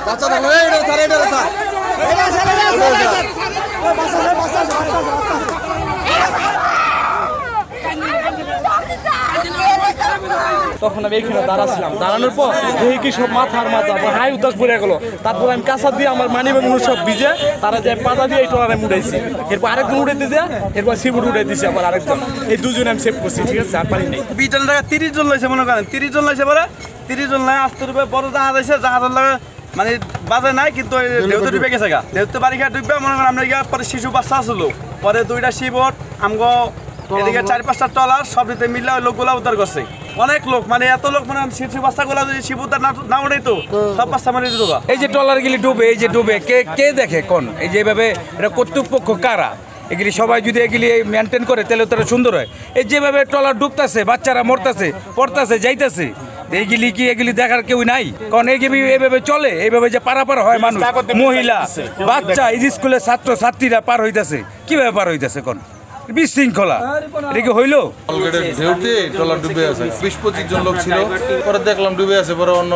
বাচ্চা থাকলো এটা স্যার এটা স্যার তখন আমি এখানে দাঁড়াছিলাম, দাঁড়ানোর পর দেখি কি সব মাথা হাই উদাস পড়ে গেলো। তারপর আমি কাঁচা দিয়ে আমার মানি ব্যাগ সব ভিজে তারা যে পাতা দিয়ে এই ট্রলারে উঠাইছি। এরপর আরেকজন উঠে দিয়েছে, এরপর সিবুট উঠে দিয়েছে আবার আরেকজন। এই দুজনে আমি সেভ করছি, ঠিক আছে, আর পারি নেই। 20 জন টাকা 30 জন লাইছে মনে করেন, 30 জন লাইছে পরে 30 জন লাই 80 রুপে বড় জাহাজ আছে, জাহাজের লাগে মানে বাজে নাই কিন্তু দেহতে ডুবে গেছে গা, দেহতে বাড়ি খেয়ে ডুববে মনে করেন। আমরা পরে শিশু বাচ্চা আসলো, পরে 2টা শিবট আমগো এদিকে 4-5টা ট্রলার সব দিতে মিললে ওই লোকগুলা উদ্ধার করছে। অনেক লোক মানে এত লোক মানে শিশু বাচ্চাগুলা যদি শিব উদ্ধার না উঠে তো সব বাচ্চা মানে দিত। এই যে ট্রলার গুলি ডুবে, এই যে ডুবে কে দেখে কোন, এই যে এইভাবে এটা কর্তৃপক্ষ কারা, এগুলি সবাই যদি এগুলি মেনটেন করে তাহলে তারা সুন্দর হয়। এই যেভাবে ট্রলার ডুবতেছে, বাচ্চারা মরতেছে, পড়তেছে, যাইতেছে, এইগুলি কি এগুলি দেখার কেউ নাই? কারণ এইভাবে চলে, এইভাবে যে পারাপার হয় মানুষ, মহিলা, বাচ্চা, এই স্কুলের ছাত্র ছাত্রীরা পার হইতেছে, কিভাবে পার হইতেছে কোন বিশৃঙ্খলা, এটা কি হইলো? ঢেউতে ট্রলার ডুবে আছে, 20-25 জন লোক ছিল, পরে দেখলাম ডুবে আছে, পরে অন্য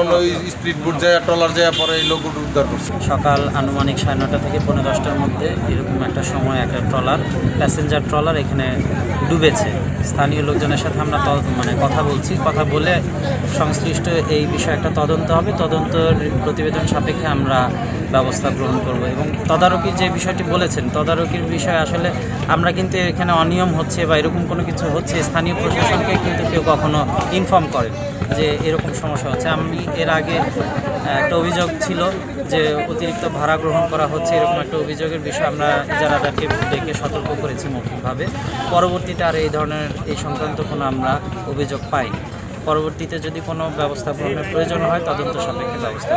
স্পিড বোট যায়, ট্রলার যায়, পরে এই লোক উদ্ধার করছে। সকাল আনুমানিক 9:30 থেকে 10:45টার মধ্যে এরকম একটা সময় একটা ট্রলার, প্যাসেঞ্জার ট্রলার এখানে ডুবেছে। স্থানীয় লোকজনের সাথে আমরা কথা বলছি, কথা বলে সংশ্লিষ্ট এই বিষয়ে একটা তদন্ত হবে, তদন্তের প্রতিবেদন সাপেক্ষে আমরা ব্যবস্থা গ্রহণ করব। এবং তদারকির যে বিষয়টি বলেছেন, তদারকির বিষয়ে আসলে আমরা কিন্তু এখানে অনিয়ম হচ্ছে বা এরকম কোনো কিছু হচ্ছে, স্থানীয় প্রশাসনকে কিন্তু কেউ কখনো ইনফর্ম করে যে এরকম সমস্যা হচ্ছে। আমি এর আগে একটা অভিযোগ ছিল যে অতিরিক্ত ভাড়া গ্রহণ করা হচ্ছে, এরকম একটা অভিযোগের বিষয়ে আমরা ইজারাদারকে ডেকে সতর্ক করেছি মৌখিকভাবে। পরবর্তীতে আর এই ধরনের এই সংক্রান্ত কোনো আমরা অভিযোগ পাইনি। পরবর্তীতে যদি কোনো ব্যবস্থা গ্রহণের প্রয়োজন হয় তদন্ত সাপেক্ষে ব্যবস্থা